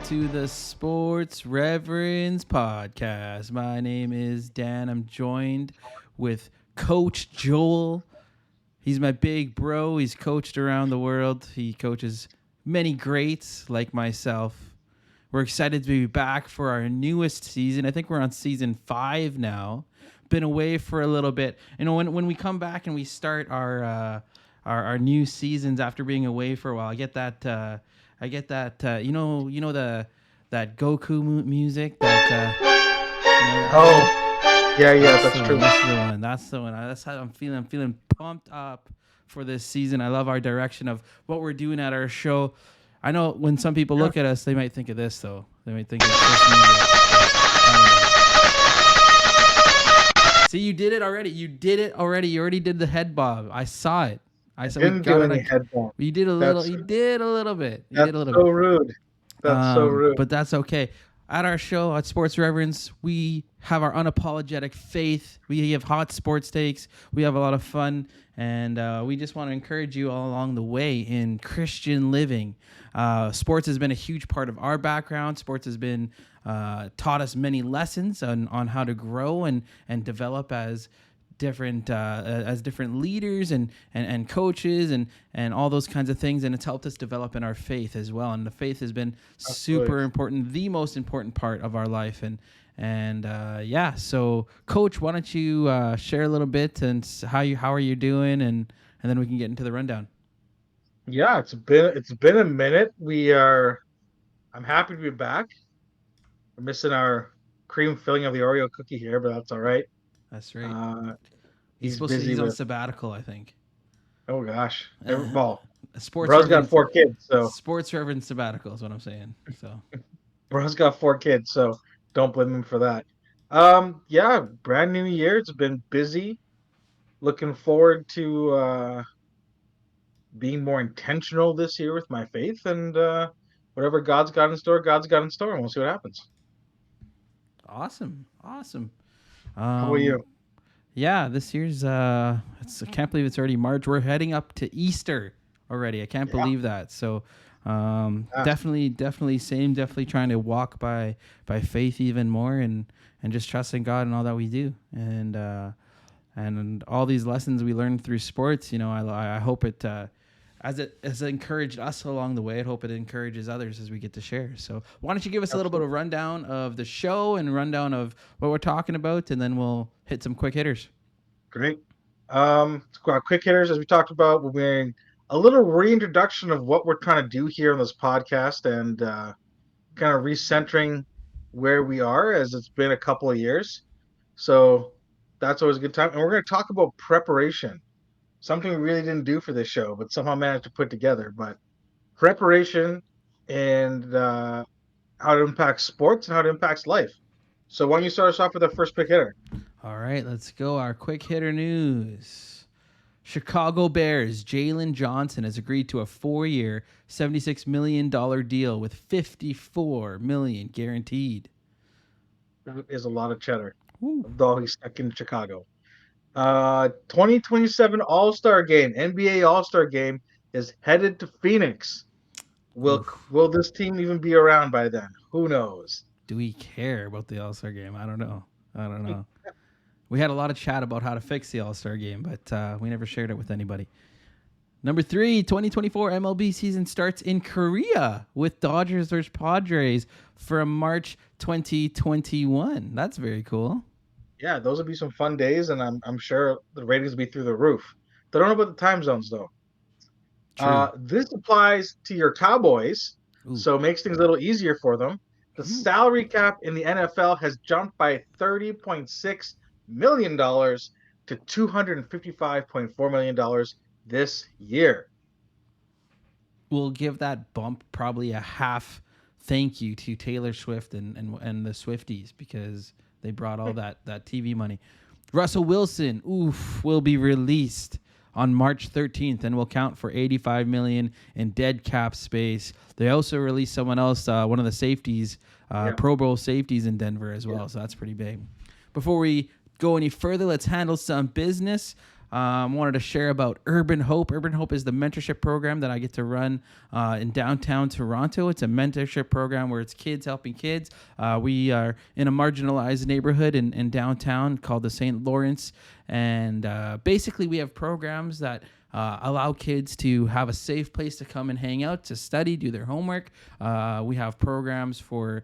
to the Sports Reverends podcast. My name is Dan. I'm joined with Coach Joel. He's my big bro. He's coached around the world. He coaches many greats like myself. We're excited to be back for our newest season. I think we're on season 5 now. Been away for a little bit. You know, when we come back and we start our new seasons after being away for a while, I get that you know that Goku music That's true. That's the one. That's how I'm feeling. I'm feeling pumped up for this season. I love our direction of what we're doing at our show. I know when some people look at us, they might think of this though. They might think of this music. See, you did it already. You already did the head bob. I saw it. I said Didn't do any head bob. You did a little. You did a little bit. That's so rude. That's so rude. But that's okay. At our show at Sports Reverends, we have our unapologetic faith. We have hot sports takes. We have a lot of fun, and we just want to encourage you all along the way in Christian living. Sports has been a huge part of our background. Sports has been taught us many lessons on how to grow and develop as different leaders and coaches and all those kinds of things, and it's helped us develop in our faith as well. And the faith has been super important, the most important part of our life. And so Coach, why don't you share a little bit and how are you doing, and then we can get into the rundown. Yeah, it's been a minute. I'm happy to be back. We're missing our cream filling of the Oreo cookie here, but that's all right. That's right. He's on sabbatical, I think. Oh gosh. Sports Bro's got 4 kids, so Sports Reverend sabbatical is what I'm saying. So Bro's got 4 kids, so don't blame him for that. Brand new year. It's been busy. Looking forward to being more intentional this year with my faith, and whatever God's got in store, and we'll see what happens. Awesome. How about you? Yeah, this year's I can't believe it's already March. We're heading up to Easter already. I can't believe that. So definitely trying to walk by faith even more, and just trusting God in all that we do, and all these lessons we learned through sports. You know, I hope it as it has encouraged us along the way. I hope it encourages others as we get to share. So why don't you give us a little bit of rundown of the show and rundown of what we're talking about, and then we'll hit some quick hitters. Great. Quick hitters, as we talked about, we're doing a little reintroduction of what we're trying to do here on this podcast, and kind of recentering where we are, as it's been a couple of years. So that's always a good time. And we're going to talk about preparation. Something we really didn't do for this show, but somehow managed to put together. But preparation and how it impacts sports and how it impacts life. So why don't you start us off with our first quick hitter? All right, let's go. Our quick hitter news. Chicago Bears Jalen Johnson has agreed to a 4-year, $76 million deal with $54 million guaranteed. That is a lot of cheddar. Though he's stuck in Chicago. 2027 All-Star Game, NBA All-Star Game is headed to Phoenix. Will this team even be around by then? Who knows? Do we care about the All-Star Game? I don't know. We had a lot of chat about how to fix the All-Star Game, but we never shared it with anybody. Number 3, 2024 MLB season starts in Korea with Dodgers versus Padres from March 2021. That's very cool. Yeah, those will be some fun days, and I'm sure the ratings will be through the roof. They don't know about the time zones, though. This applies to your Cowboys, so it makes things a little easier for them. The salary cap in the NFL has jumped by $30.6 million to $255.4 million this year. We'll give that bump probably a half thank you to Taylor Swift and the Swifties, because they brought all that TV money. Russell Wilson, will be released on March 13th and will count for $85 million in dead cap space. They also released someone else, one of the safeties, Pro Bowl safeties in Denver as well. So that's pretty big. Before we go any further, let's handle some business. Wanted to share about Urban Hope. Urban Hope is the mentorship program that I get to run in downtown Toronto. It's a mentorship program where it's kids helping kids. We are in a marginalized neighborhood in downtown called the St. Lawrence. And basically, we have programs that allow kids to have a safe place to come and hang out, to study, do their homework. We have programs for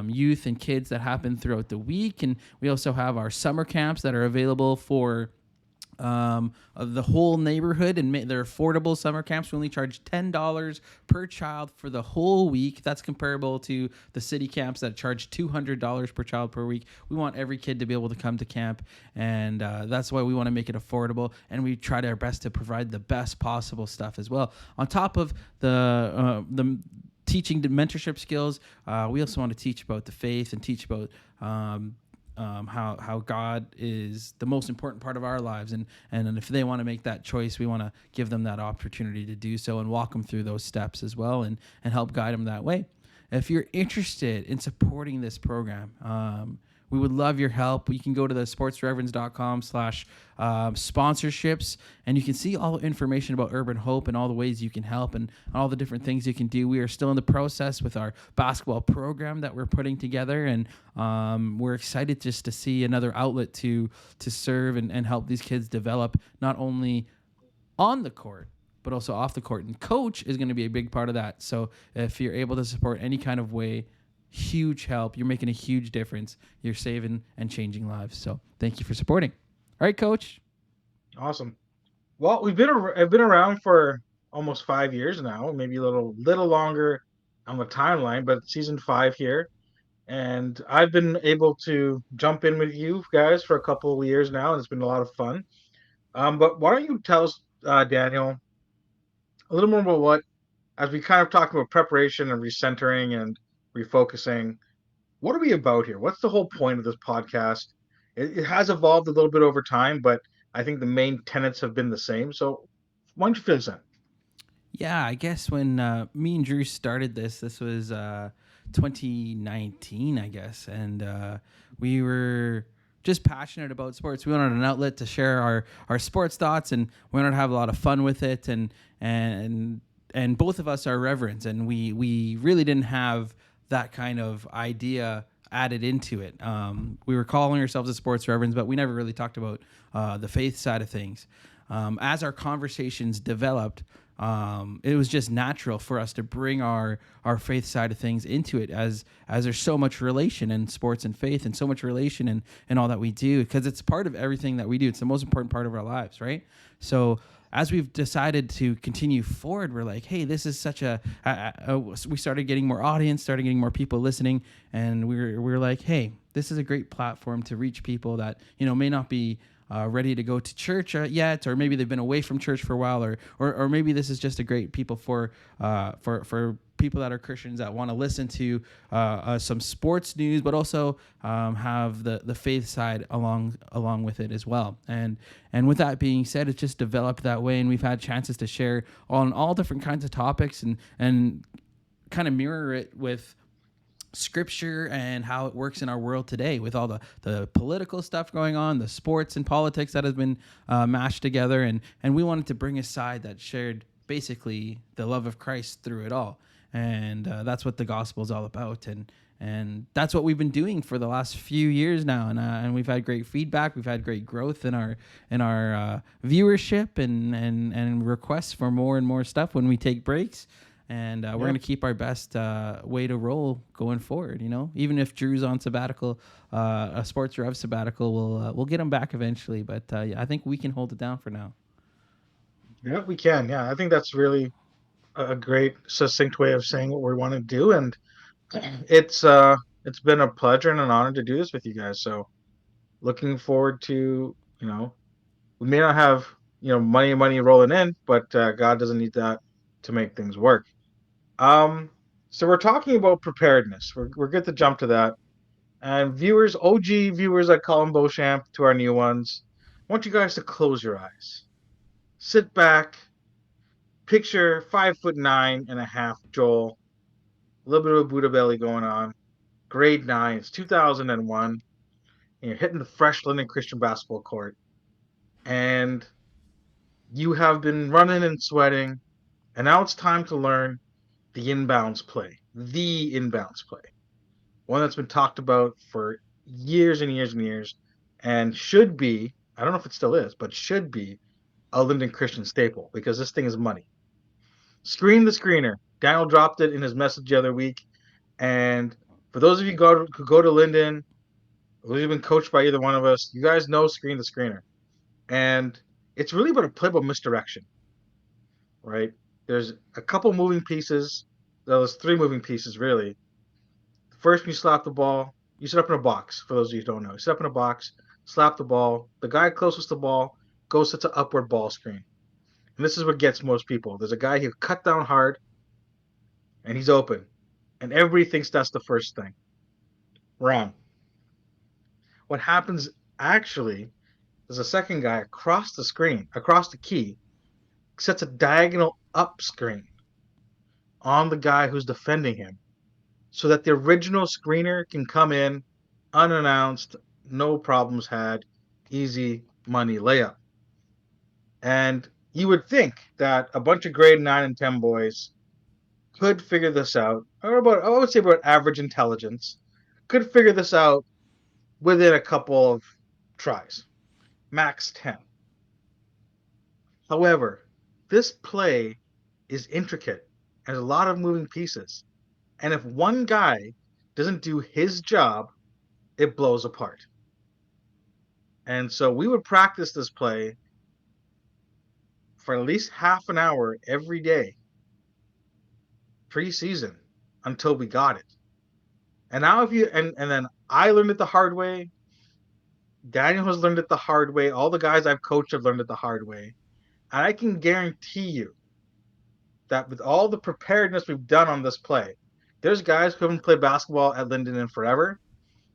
youth and kids that happen throughout the week. And we also have our summer camps that are available for of the whole neighborhood, and they're affordable summer camps. We only charge $10 per child for the whole week. That's comparable to the city camps that charge $200 per child per week. We want every kid to be able to come to camp, and that's why we want to make it affordable, and we try our best to provide the best possible stuff as well. On top of the teaching the mentorship skills, we also want to teach about the faith and teach about how God is the most important part of our lives, and if they want to make that choice, we want to give them that opportunity to do so and walk them through those steps as well, and help guide them that way. If you're interested in supporting this program, we would love your help. You can go to the sportsreverends.com/sponsorships, and you can see all the information about Urban Hope and all the ways you can help and all the different things you can do. We are still in the process with our basketball program that we're putting together, and we're excited just to see another outlet to serve and help these kids develop, not only on the court, but also off the court. And coach is going to be a big part of that. So if you're able to support any kind of way, huge help. You're making a huge difference. You're saving and changing lives. So thank you for supporting. All right, coach. Awesome. Well, I've been around for almost 5 years now, maybe a little longer on the timeline, but season 5 here, and I've been able to jump in with you guys for a couple of years now, and it's been a lot of fun. But why don't you tell us, Daniel, a little more about what, as we kind of talk about preparation and recentering and refocusing, what are we about here? What's the whole point of this podcast? It has evolved a little bit over time, but I think the main tenets have been the same. So why don't you fill us in? Yeah, I guess when me and Drew started this was 2019, I guess, and we were just passionate about sports. We wanted an outlet to share our sports thoughts, and we wanted to have a lot of fun with it. And both of us are reverends, and we really didn't have that kind of idea added into it. We were calling ourselves the sports reverends, but we never really talked about the faith side of things. As our conversations developed, it was just natural for us to bring our faith side of things into it, as there's so much relation in sports and faith, and so much relation in all that we do, because it's part of everything that we do. It's the most important part of our lives, right? So as we've decided to continue forward, we're like, hey, this is such we started getting more audience, started getting more people listening, and we're like, hey, this is a great platform to reach people that may not be ready to go to church yet, or maybe they've been away from church for a while, or maybe this is just a great people for people that are Christians that want to listen to some sports news, but also have the faith side along with it as well. And with that being said, it's just developed that way, and we've had chances to share on all different kinds of topics and kind of mirror it with scripture and how it works in our world today, with all the political stuff going on, the sports and politics that has been mashed together, and we wanted to bring a side that shared basically the love of Christ through it all, and that's what the gospel is all about, and that's what we've been doing for the last few years now, and we've had great feedback, we've had great growth in our viewership and requests for more and more stuff when we take breaks. And we're going to keep our best way to roll going forward. Even if Drew's on sabbatical, a sports rev sabbatical, we'll get him back eventually. But I think we can hold it down for now. Yeah, we can. Yeah, I think that's really a great succinct way of saying what we want to do, and it's it's been a pleasure and an honor to do this with you guys. So looking forward to, we may not have money rolling in, but God doesn't need that to make things work. Um, so we're talking about preparedness. We're good to jump to that. And viewers, OG viewers like Colin Beauchamp, to our new ones, I want you guys to close your eyes, sit back, picture 5'9.5" Joel, a little bit of a Buddha belly going on, grade 9, it's 2001, and you're hitting the fresh linen Christian basketball court, and you have been running and sweating, and now it's time to learn the inbounds play. The inbounds play. One that's been talked about for years and years and years, and should be, I don't know if it still is, but should be a Linden Christian staple because this thing is money. Screen the screener. Daniel dropped it in his message the other week. And for those of you who go to Linden, who've been coached by either one of us, you guys know screen the screener. And it's really about a play about misdirection, right? There's a couple moving pieces. There's three moving pieces, really. First, when you slap the ball, you sit up in a box, for those of you who don't know. You sit up in a box, slap the ball. The guy closest to the ball goes to the upward ball screen. And this is what gets most people. There's a guy who cut down hard, and he's open. And everybody thinks that's the first thing. Wrong. What happens actually is a second guy across the screen, across the key, sets a diagonal up screen on the guy who's defending him so that the original screener can come in unannounced, no problems had, easy money layup. And you would think that a bunch of grade 9 and 10 boys could figure this out, or about, I would say about average intelligence, could figure this out within a couple of tries, max 10. However, this play is intricate and has a lot of moving pieces. And if one guy doesn't do his job, it blows apart. And so we would practice this play for at least half an hour every day preseason until we got it. And now if you and then I learned it the hard way. Daniel has learned it the hard way. All the guys I've coached have learned it the hard way. And I can guarantee you that with all the preparedness we've done on this play, there's guys who haven't played basketball at Linden in forever.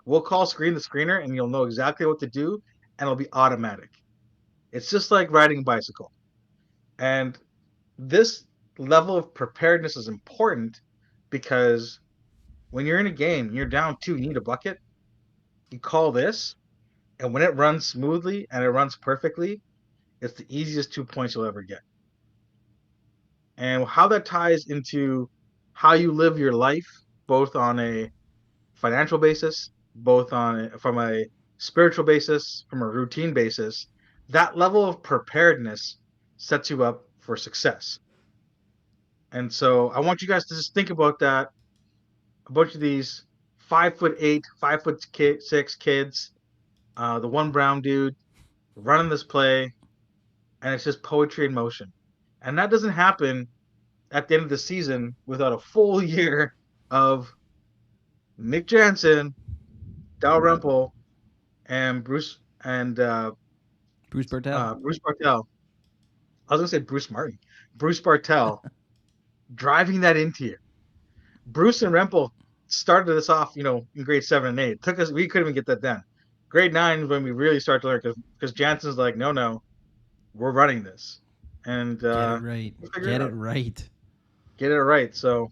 We'll call screen the screener and you'll know exactly what to do and it'll be automatic. It's just like riding a bicycle. And this level of preparedness is important because when you're in a game and you're down 2, you need a bucket, you call this, and when it runs smoothly and it runs perfectly, it's the easiest 2 points you'll ever get. And how that ties into how you live your life, both on a financial basis, from a spiritual basis, from a routine basis, that level of preparedness sets you up for success. And so I want you guys to just think about that. A bunch of these 5'8", 5'6" kids, the one brown dude running this play, and it's just poetry in motion. And that doesn't happen at the end of the season without a full year of Nick Jansen, Dalrymple, and Bruce Bartell. Bruce Bartell. I was gonna say Bruce Martin. Bruce Bartell driving that into you. Bruce and Rempel started us off, in grade 7 and 8. We couldn't even get that done. Grade 9 is when we really started to learn because Jansen's like, no, we're running this. And Get it right. Get it right. Get it right. So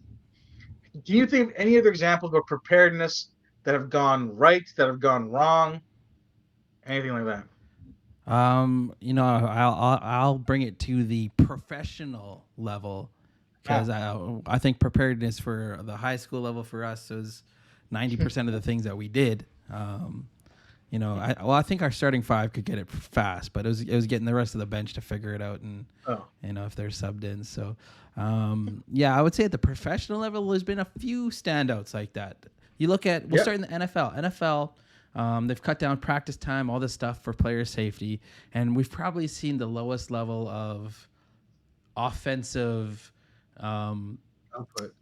do you think of any other examples of preparedness that have gone right, that have gone wrong? Anything like that? I'll bring it to the professional level because I think preparedness for the high school level for us was 90% of the things that we did. I think our starting 5 could get it fast, but it was getting the rest of the bench to figure it out and if they're subbed in. So I would say at the professional level, there's been a few standouts like that. You look at we'll start in the NFL. They've cut down practice time, all this stuff for player safety, and we've probably seen the lowest level of offensive output.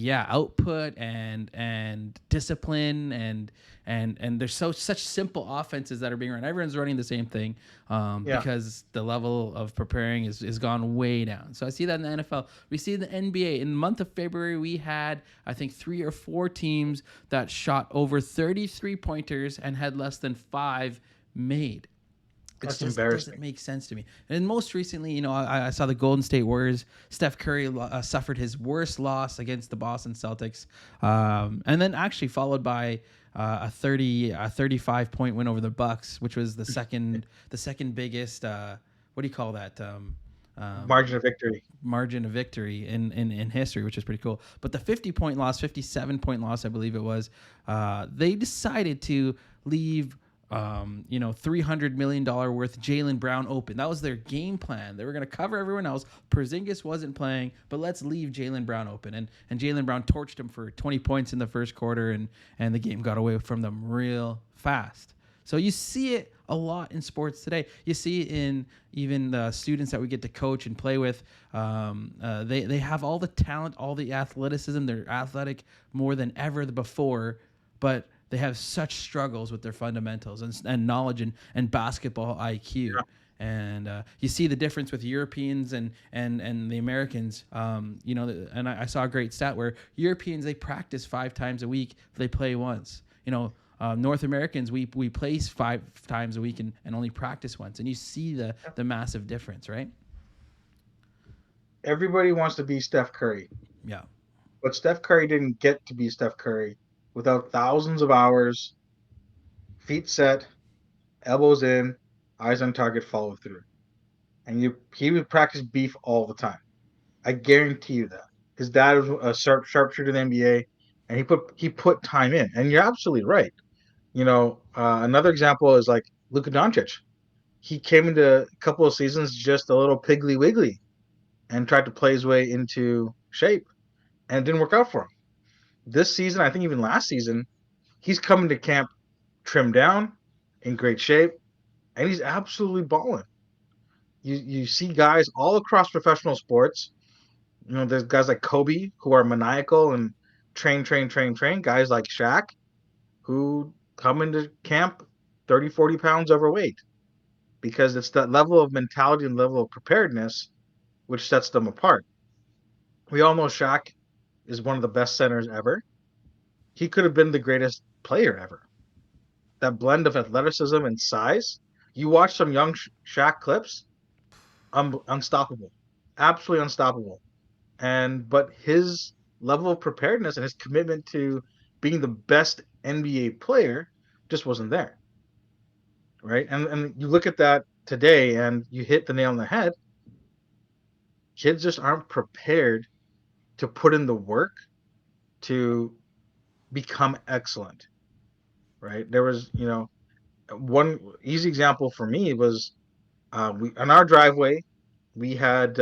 Output and discipline and there's such simple offenses that are being run. Everyone's running the same thing because the level of preparing is gone way down. So I see that in the NFL. We see in the NBA. In the month of February, we had, I think, 3 or 4 teams that shot over 33 pointers and had less than 5 made. It That's just doesn't embarrassing. make sense to me. And most recently, I saw the Golden State Warriors. Steph Curry suffered his worst loss against the Boston Celtics, and then actually followed by a 35 point win over the Bucks, which was the second biggest. What do you call that? Um, Margin of victory. Margin of victory in history, which is pretty cool. But the 50 point loss, 57 point loss, I believe it was, they decided to leave $300 million worth Jaylen Brown open. That was their game plan. They were going to cover everyone else. Porzingis wasn't playing, but let's leave Jaylen Brown open. And Jaylen Brown torched him for 20 points in the first quarter, and the game got away from them real fast. So you see it a lot in sports today. You see it in even the students that we get to coach and play with. They have all the talent, all the athleticism. They're athletic more than ever before, but they have such struggles with their fundamentals and knowledge and basketball IQ. Yeah. And you see the difference with Europeans and the Americans. And I saw a great stat where Europeans, they practice 5 times a week, they play once. North Americans, we play 5 times a week and only practice once. And you see the massive difference, right? Everybody wants to be Steph Curry, Yeah. but Steph Curry didn't get to be Steph Curry without thousands of hours, feet set, elbows in, eyes on target, follow through. And he would practice beef all the time. I guarantee you that. His dad was a sharpshooter in the NBA, and he put time in. And you're absolutely right. Another example is like Luka Doncic. He came into a couple of seasons just a little piggly wiggly and tried to play his way into shape, and it didn't work out for him. This season, I think even last season, he's coming to camp trimmed down, in great shape, and he's absolutely balling. You see guys all across professional sports. There's guys like Kobe who are maniacal and train, train, train, train. Guys like Shaq who come into camp 30, 40 pounds overweight because it's that level of mentality and level of preparedness which sets them apart. We all know Shaq is one of the best centers ever. He could have been the greatest player ever. That blend of athleticism and size. You watch some young Shaq clips, unstoppable, absolutely unstoppable. But his level of preparedness and his commitment to being the best NBA player just wasn't there, right? And you look at that today, and you hit the nail on the head. Kids just aren't prepared to put in the work to become excellent, right? There was, one easy example for me was we on our driveway we had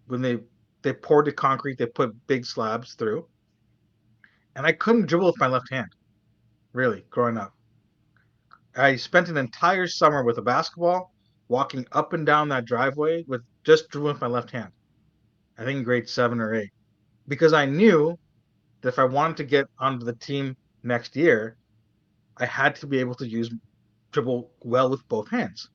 when they poured the concrete, they put big slabs through, and I couldn't dribble with my left hand. Really, growing up, I spent an entire summer with a basketball, walking up and down that driveway with just dribbling with my left hand. I think in grade 7 or 8, because I knew that if I wanted to get onto the team next year, I had to be able to use dribble well with both hands.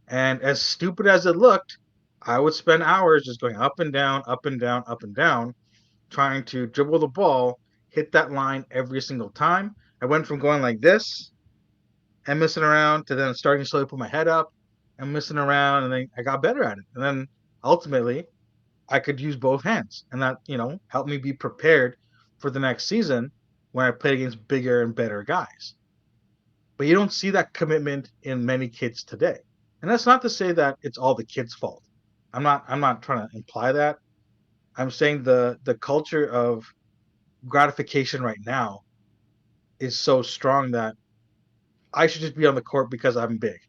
And as stupid as it looked, I would spend hours just going up and down, up and down, up and down, trying to dribble the ball, hit that line every single time. I went from going like this and missing around to then starting to slowly put my head up and missing around, and then I got better at it. And then ultimately, I could use both hands, and that helped me be prepared for the next season when I played against bigger and better guys. But you don't see that commitment in many kids today. And that's not to say that it's all the kids' fault. I'm not trying to imply that. I'm saying the culture of gratification right now is so strong that I should just be on the court because I'm big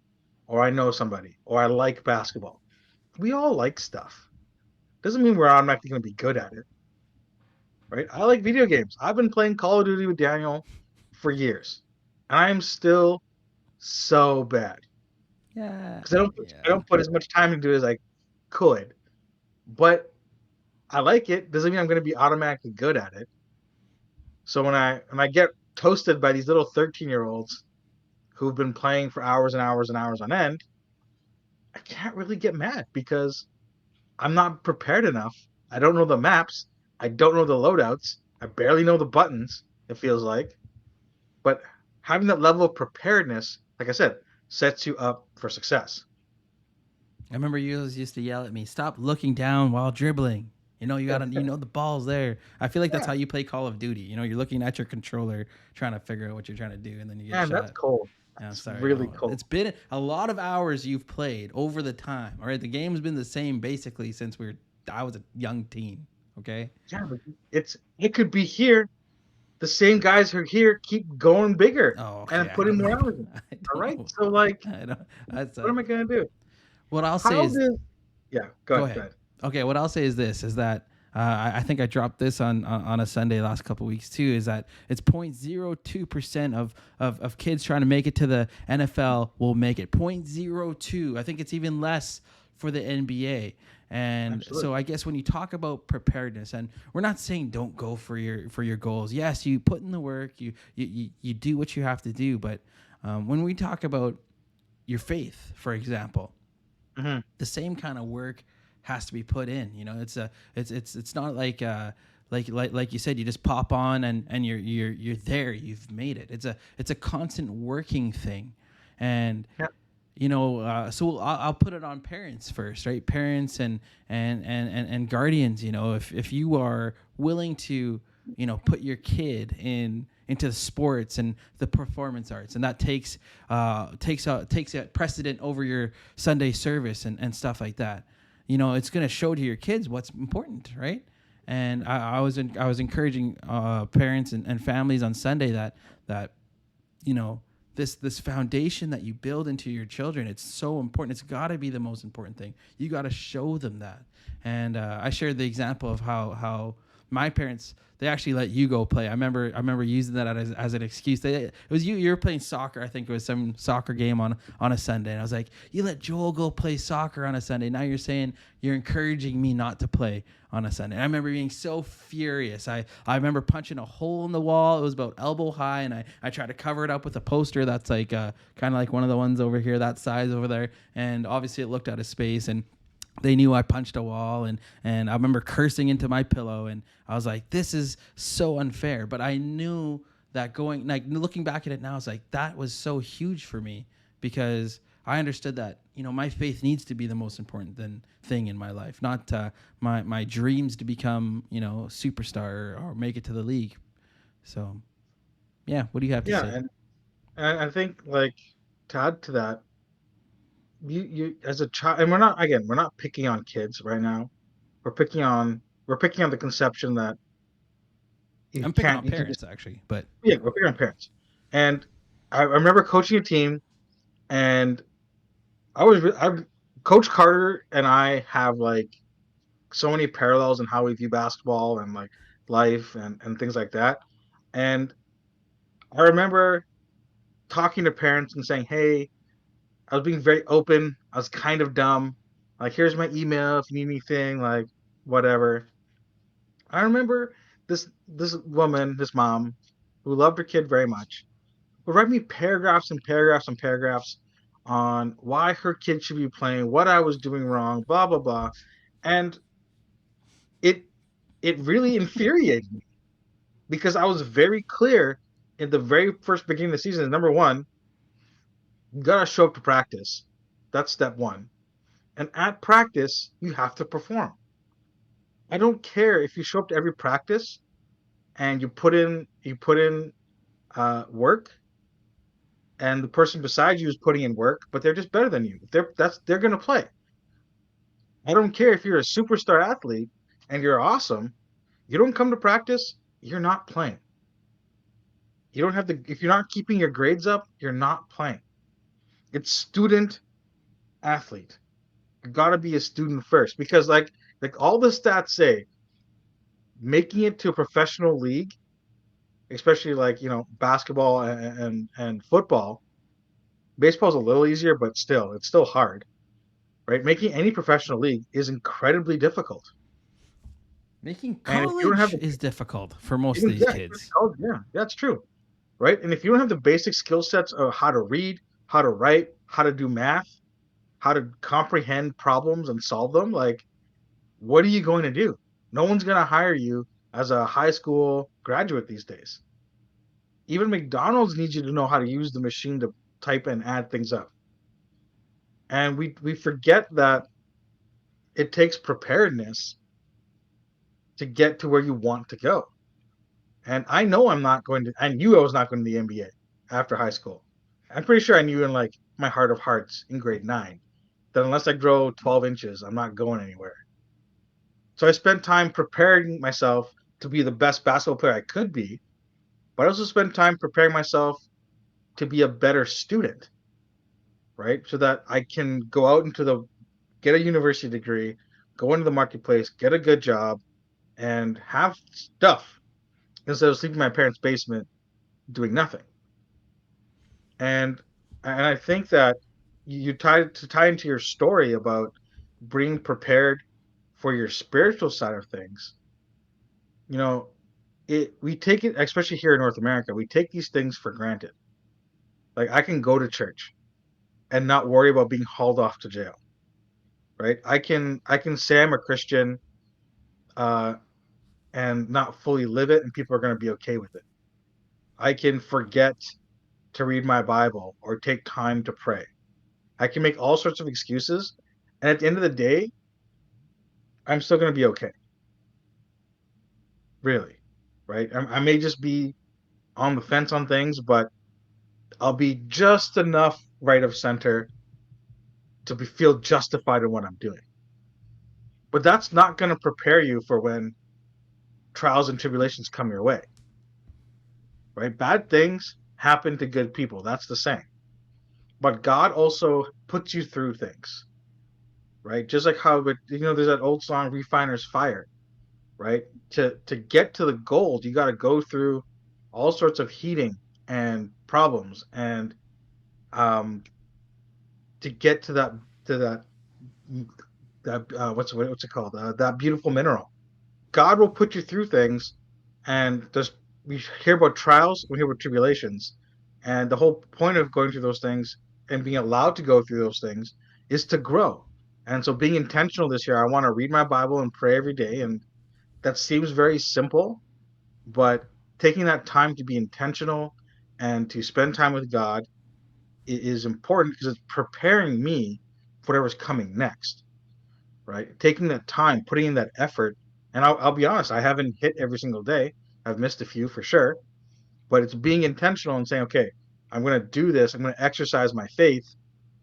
or I know somebody or I like basketball. We all like stuff. Doesn't mean we're automatically going to be good at it, right? I like video games. I've been playing Call of Duty with Daniel for years, and I'm still so bad Yeah. because I Yeah. don't put as much time into it as I could. But I like it. Doesn't mean I'm going to be automatically good at it. So when I get toasted by these little 13-year-olds who've been playing for hours and hours and hours on end, I can't really get mad because I'm not prepared enough. I don't know the maps. I don't know the loadouts. I barely know the buttons, it feels like. But having that level of preparedness, like I said, sets you up for success. I remember you always used to yell at me, "Stop looking down while dribbling." You gotta, the ball's there. I feel like that's Yeah, how you play Call of Duty. You're looking at your controller, trying to figure out what you're trying to do, and then you get man, that's shot. cool. Yeah, That's sorry. really cool. It's been a lot of hours you've played over the time. All right, the game's been the same basically since I was a young teen. Okay. Yeah, but it could be here. The same guys who are here keep going bigger Oh, okay. and I putting don't more know. hours in. I All don't right, know. so like, I don't. That's what am I gonna do? what I'll say How is does? Yeah, go go ahead. Go ahead. ahead. Okay, what I'll say is this: is that I think I dropped this on a Sunday last couple weeks too. Is that it's 0.02% of kids trying to make it to the NFL will make it 0.02. I think it's even less for the NBA. And Absolutely. so I guess when you talk about preparedness, and we're not saying don't go for your goals. Yes, you put in the work, you do what you have to do. But when we talk about your faith, for example, Hmm. the same kind of work has to be put in. It's not like like you said, you just pop on and you're there. You've made it. It's a constant working thing, and Yeah. so I'll put it on parents first, right? Parents and guardians. If you are willing to put your kid into sports and the performance arts, and that takes a precedent over your Sunday service and stuff like that. It's going to show to your kids what's important, right? And I was encouraging parents and families on Sunday that you know this foundation that you build into your children, it's so important. It's got to be the most important thing. You got to show them that. And I shared the example of how my parents, they actually let you go play. I remember using that as an excuse. It was you were playing soccer. I think it was some soccer game on a Sunday, and I was like, you let Joel go play soccer on a Sunday. Now you're saying you're encouraging me not to play on a Sunday. And I remember being so furious. I remember punching a hole in the wall. It was about elbow high, and I tried to cover it up with a poster that's like kind of like one of the ones over here, that size over there. And obviously it looked out of space, and they knew I punched a wall, and I remember cursing into my pillow, and I was like, this is so unfair. But I knew that going, like, looking back at it now, it's like that was so huge for me, because I understood that my faith needs to be the most important thing in my life, not my dreams to become superstar or make it to the league. So yeah, what do you have to Yeah, say? and I think like to add to that, you as a child, and we're not picking on kids right now. We're picking on the conception that you I'm picking can't on you can just parents actually, but yeah, we're picking on parents. And I remember coaching a team, and I Coach Carter and I have like so many parallels in how we view basketball and like life and things like that. And I remember talking to parents and saying, "Hey, I was being very open. I was kind of dumb. Like, here's my email if you need anything, like whatever." I remember this woman, this mom, who loved her kid very much, would write me paragraphs and paragraphs and paragraphs on why her kid should be playing, what I was doing wrong, blah blah blah, and it it really infuriated me because I was very clear in the very first beginning of the season. Number one, you gotta show up to practice. That's step one. And at practice, you have to perform. I don't care if you show up to every practice and you put in work, and the person beside you is putting in work, but they're just better than you. They're gonna play. I don't care if you're a superstar athlete and you're awesome. You don't come to practice, you're not playing. You don't have the if you're not keeping your grades up, you're not playing. It's student athlete. You gotta be a student first because like all the stats say, making it to a professional league, especially like basketball and football. Baseball's a little easier, but still, it's still hard, right? Making any professional league is incredibly difficult, making and if you don't have college the is difficult for most of even these yeah, kids. yeah, that's true, right? And if you don't have the basic skill sets of how to read, how to write, how to do math, how to comprehend problems and solve them, like what are you going to do? No one's going to hire you as a high school graduate these days. Even McDonald's needs you to know how to use the machine to type and add things up. And we forget that it takes preparedness to get to where you want to go. And I know I'm not going to, I knew I was not going to the NBA after high school. I'm pretty sure I knew in like my heart of hearts in grade 9 that unless I grow 12 inches, I'm not going anywhere. So I spent time preparing myself to be the best basketball player I could be, but I also spent time preparing myself to be a better student, right? So that I can go out into the, get a university degree, go into the marketplace, get a good job, and have stuff instead of sleeping in my parents' basement doing nothing. And I think that you tie into your story about being prepared for your spiritual side of things. You know, we take it, especially here in North America, we take these things for granted. Like I can go to church and not worry about being hauled off to jail, right? I can say I'm a Christian uh, and not fully live it, and people are going to be okay with it. I can forget to read my Bible or take time to pray. I can make all sorts of excuses, and at the end of the day, I'm still going to be okay, really, right? I may just be on the fence on things, but I'll be just enough right of center to feel justified in what I'm doing. But that's not going to prepare you for when trials and tribulations come your way, right? Bad things happen to good people. That's the saying. But God also puts you through things, right? Just like how, there's that old song, Refiner's Fire, right? To get to the gold, you got to go through all sorts of heating and problems, and um, to get to that what's it called? That beautiful mineral. God will put you through things, and just we hear about trials, we hear about tribulations, and the whole point of going through those things and being allowed to go through those things is to grow. And so, being intentional this year, I want to read my Bible and pray every day, and that seems very simple, but taking that time to be intentional and to spend time with God is important because it's preparing me for whatever's coming next, right? Taking that time, putting in that effort. And I'll be honest, I haven't hit every single day. I've missed a few for sure, but it's being intentional and saying, okay, I'm going to do this. I'm going to exercise my faith,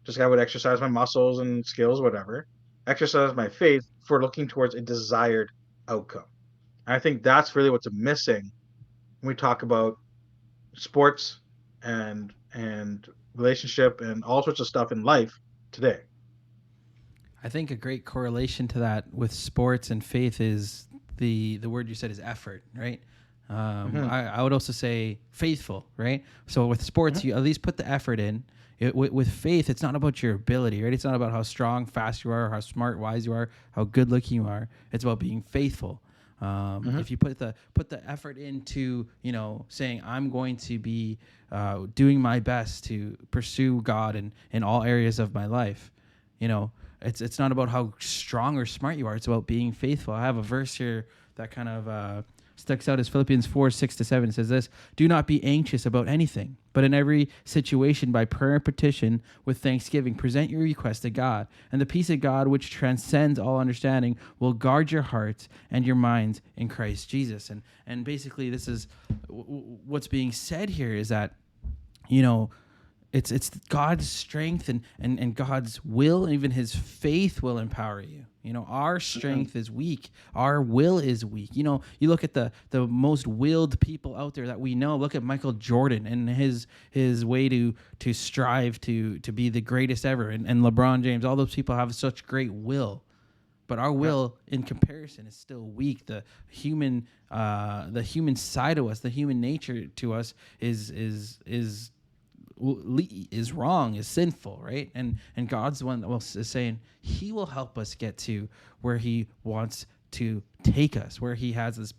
just like I would exercise my muscles and skills, whatever. Exercise my faith for looking towards a desired outcome. And I think that's really what's missing when we talk about sports and relationship and all sorts of stuff in life today. I think a great correlation to that with sports and faith is the word you said is effort, right? Mm-hmm. I would also say faithful, right? So with sports, Mm-hmm. you at least put the effort in. With faith, it's not about your ability, right? It's not about how strong, fast you are, how smart, wise you are, how good looking you are. It's about being faithful. Mm-hmm. If you put the effort into saying I'm going to be doing my best to pursue God in all areas of my life, you know, it's not about how strong or smart you are. It's about being faithful. I have a verse here that kind of sticks out as Philippians 4:6-7. It says this: "Do not be anxious about anything, but in every situation by prayer and petition with thanksgiving present your request to God, and the peace of God which transcends all understanding will guard your hearts and your minds in Christ Jesus." And basically, this is what's being said here is that you know it's God's strength and God's will, and even his faith will empower you. Our Mm-hmm. strength is weak. Our will is weak. You look at the most willed people out there that we know. Look at Michael Jordan and his way to strive to be the greatest ever, and LeBron James. All those people have such great will. But our Yeah. will, in comparison, is still weak. The human side of us, the human nature to us, is wrong, is sinful, right? And God's the one that is saying he will help us get to where he wants to take us, where he has this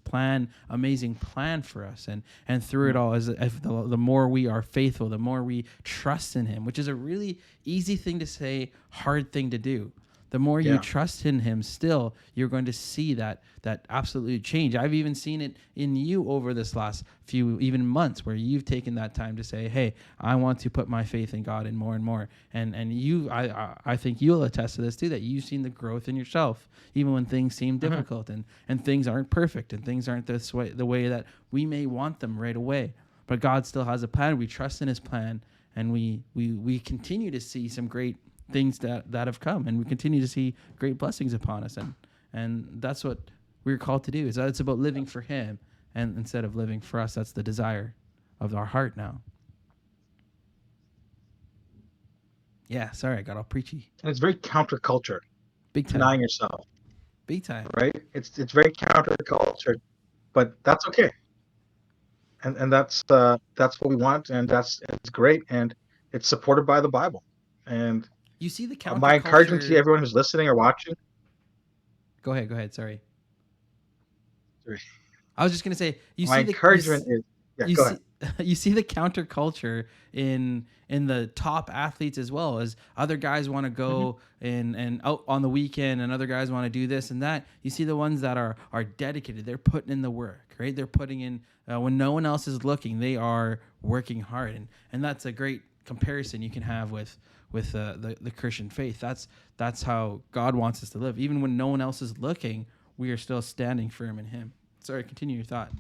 amazing plan for us. And through it all, as if the more we are faithful, the more we trust in him, which is a really easy thing to say, hard thing to do. The more you Yeah. trust in him, still you're going to see that absolute change. I've even seen it in you over this last few even months, where you've taken that time to say, "Hey, I want to put my faith in God in more and more." And you, I think you'll attest to this too, that you've seen the growth in yourself, even when things seem Hmm. difficult and things aren't perfect and things aren't the way that we may want them right away. But God still has a plan. We trust in His plan, and we continue to see some great things that have come, and we continue to see great blessings upon us, and that's what we're called to do. Is that it's about living for Him, and instead of living for us. That's the desire of our heart now. Yeah, sorry, I got all preachy. And it's very counterculture, Big denying time. yourself, Big time. right? It's very counterculture, but that's okay. And that's what we want, and it's great, and it's supported by the Bible. And You see the my encouragement to counterculture. everyone who's listening or watching, Go ahead. Go ahead. Sorry. sorry, I was just gonna say you my see the encouragement is, yeah, you go ahead. see you see the counterculture in the top athletes, as well as other guys want to Hmm. go and out on the weekend, and other guys want to do this and that. You see the ones that are dedicated. They're putting in the work, right? They're putting in when no one else is looking. They are working hard, and that's a great comparison you can have with the Christian faith. That's how God wants us to live. Even when no one else is looking, we are still standing firm in Him. Sorry, continue your thought.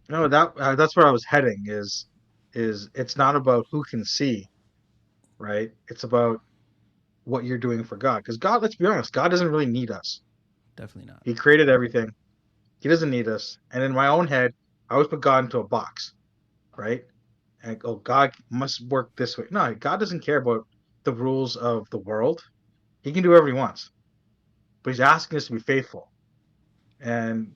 No, that's where I was heading. Is it's not about who can see, right? It's about what you're doing for God. Because God, let's be honest, God doesn't really need us. Definitely not. He created everything. He doesn't need us. And in my own head, I always put God into a box, right? And oh, God must work this way. No, God doesn't care about the rules of the world. He can do whatever he wants, but he's asking us to be faithful. And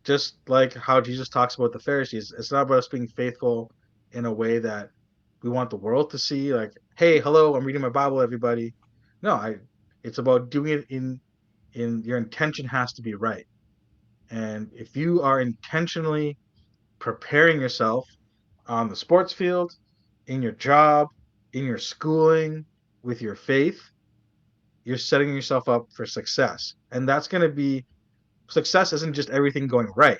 just like how Jesus talks about the Pharisees, it's not about us being faithful in a way that we want the world to see, like, hey, hello, I'm reading my Bible, everybody. No, it's about doing it in your intention has to be right. And if you are intentionally preparing yourself on the sports field, in your job, in your schooling, with your faith, you're setting yourself up for success. And that's going to be success isn't just everything going right.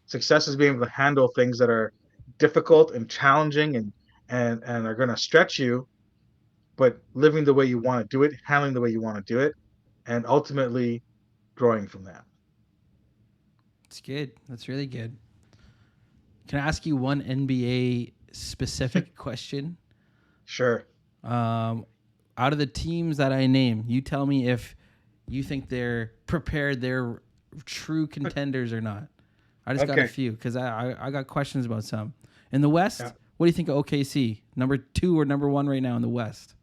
Success is being able to handle things that are difficult and challenging and are going to stretch you, but living the way you want to do it, handling the way you want to do it, and ultimately growing from that. It's good. That's really good. Can I ask you one NBA specific question? Sure. Um, Out of the teams that I name, you tell me if you think they're prepared, they're true contenders or not. I just got a Okay. few because I got questions about some. In the Yeah. West, what do you think of OKC? Number 2 or number 1 right now in the West?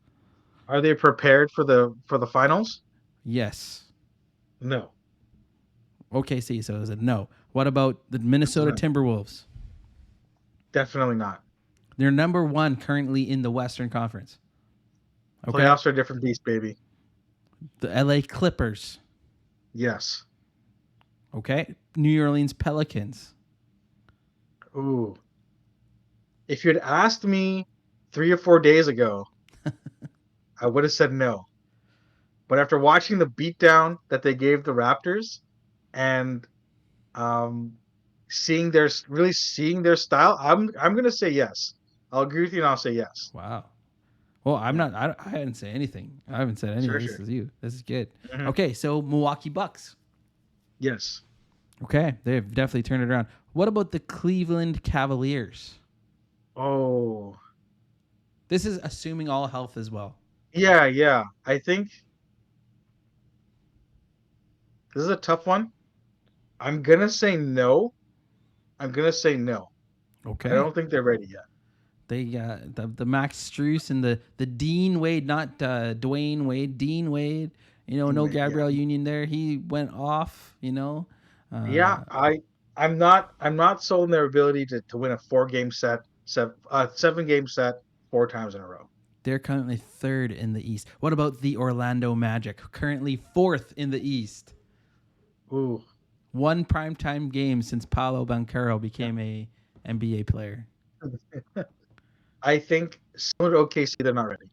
Are they prepared for the finals? Yes. No. OKC, so is it no? What about the That's a Minnesota no. Timberwolves? Definitely not. They're number 1 currently in the Western Conference. Okay. Playoffs are a different beast, baby. The LA Clippers. Yes. Okay. New Orleans Pelicans. Ooh. If you'd asked me 3 or 4 days ago, I would have said no. But after watching the beatdown that they gave the Raptors and um, seeing their style, I'm gonna say yes. I'll agree with you, and I'll say yes. Wow. Well, I'm Yeah. not. I didn't say anything. I haven't said anything. Sure. This Sure. is you. This is good. Hmm. Okay, so Milwaukee Bucks. Yes. Okay, they've definitely turned it around. What about the Cleveland Cavaliers? Oh. This is assuming all health as well. Yeah. Yeah. I think this is a tough one. I'm gonna say no. I'm gonna say no. I Okay, don't think they're ready yet. they got the Max Struess and the Dean Wade, not Dwayne Wade, Dean Wade. No Anyway, yeah. Gabriel Union there. He went off. Yeah, Uh, I'm not sold on their ability to win a 4 game set, 7 game set 4 times in a row. they're currently third in the East. What about the Orlando Magic? Currently fourth in the East. Ooh, One primetime game since Paolo Banchero yeah. became a NBA player. I think similar to OKC, they're not ready.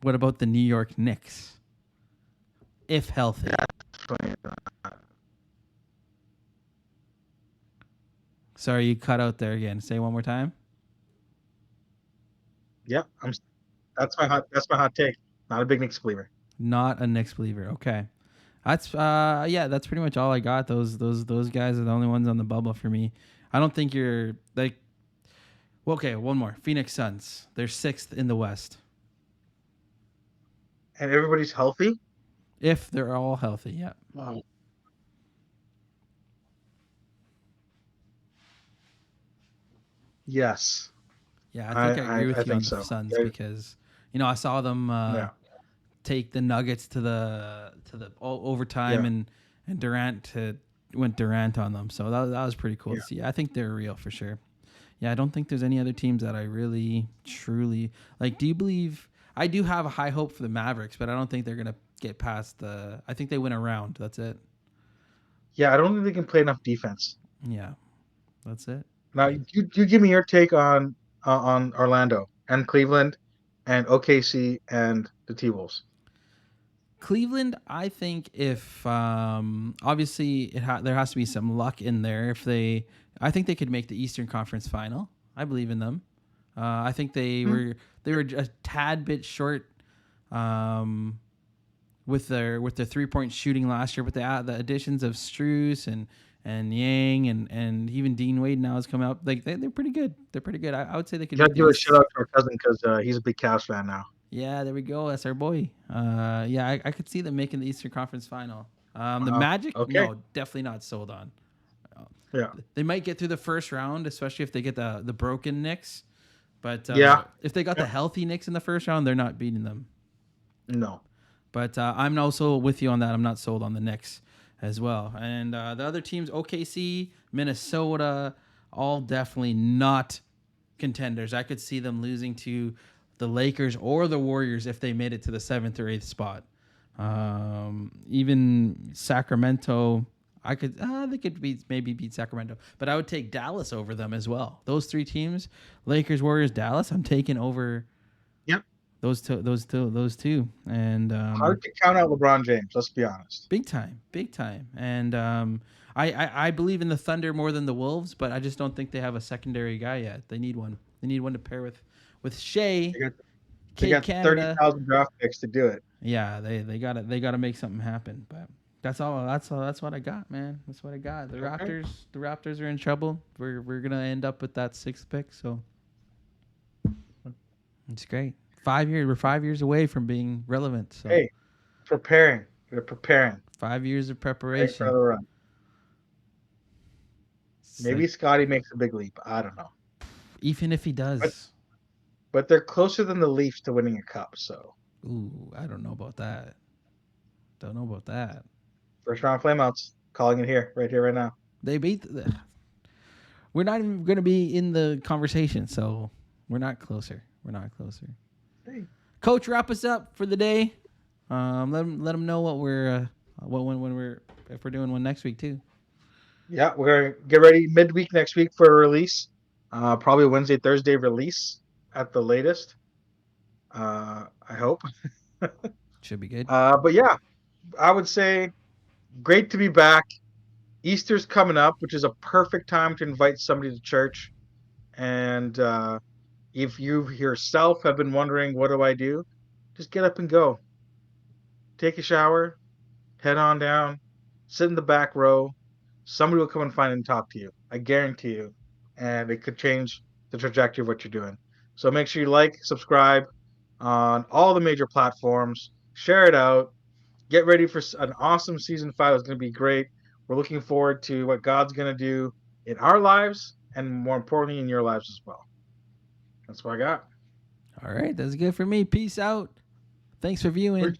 What about the New York Knicks? if healthy. Definitely. Sorry, you cut out there again. Say one more time. Yep. That's my hot take. Not a big Knicks believer. Not a Knicks believer. Okay. That's yeah, that's pretty much all I got. Those guys are the only ones on the bubble for me. I don't think you're like well, okay, one more. Phoenix Suns. They're 6th in the West. And everybody's healthy. If they're all healthy, yeah. Wow. Yes. Yeah, I I, think I agree I with you on think the so. Suns because I saw them Yeah. take the Nuggets to the overtime Yeah. and went Durant on them. So that was pretty cool Yeah. to see. I think they're real for sure. Yeah, I don't think there's any other teams that I really truly like. Do you believe? I do have a high hope for the Mavericks, but I don't think they're gonna get past the. I think they win a round. That's it. Yeah. I don't think they can play enough defense. Yeah, that's it. Now, you give me your take on Orlando and Cleveland and OKC and the T Wolves. Cleveland, I think if obviously there has to be some luck in there. I think they could make the Eastern Conference Final. I believe in them. I think they were a tad bit short um, with their 3-point shooting last year, but the additions of Struess and Yang and even Dean Wade now has come out. Like they're pretty good. They're pretty good. I would say they could You got make to the give a East. shout out to our cousin because he's a big Cavs fan now. Yeah, there we go. That's our boy. Yeah, I could see them making the Eastern Conference Final. The Wow. Magic, Okay. no, definitely not sold on. Yeah. They might get through the first round, especially if they get the broken Knicks. But Yeah. if they got the Yeah. healthy Knicks in the first round, they're not beating them. No. But I'm also with you on that. I'm not sold on the Knicks as well. And the other teams, OKC, Minnesota, all definitely not contenders. I could see them losing to the Lakers or the Warriors if they made it to the 7th or 8th spot. Even Sacramento, they could maybe beat Sacramento, but I would take Dallas over them as well. Those three teams, Lakers, Warriors, Dallas, I'm taking over Yep. those two, and Hard to count out LeBron James. Let's be honest. big time. And I believe in the Thunder more than the Wolves, but I just don't think they have a secondary guy yet. They need one. They need one to pair with Shea, They got, they Kid got Canada. 30,000 draft picks to do it. Yeah, they gotta make something happen. But that's all. That's what I got, man. That's what I got. Okay. The Raptors are in trouble. We're gonna end up with that 6th pick. So it's great. 5 years. We're 5 years away from being relevant. So Hey, preparing. They're preparing. 5 years of Preparing for preparation. another run. It's Maybe like, Scotty makes a big leap. I don't know. even if he But does, but they're closer than the Leafs to winning a cup. So ooh, I don't know about that. Don't know about that. first round flameouts. Calling it here, right here, right now. They beat. We're not even going to be in the conversation, so we're not closer. We're not closer. Hey. Coach, wrap us up for the day. Let them know what we're when we're if we're doing one next week too. Yeah, we're gonna get ready midweek next week for a release. Probably Wednesday, Thursday release at the latest. I hope. Should be good. But yeah, I would say great to be back. Easter's coming up, which is a perfect time to invite somebody to church. And if you yourself have been wondering, what do I do? Just get up and go. Take a shower, head on down, sit in the back row. Somebody will come and find and talk to you. I guarantee you. And it could change the trajectory of what you're doing. So make sure you like, subscribe on all the major platforms, share it out, get ready for an awesome season 5. It's going to be great. We're looking forward to what God's going to do in our lives and more importantly in your lives as well. That's what I got. All right, that's good for me. Peace out. Thanks for viewing.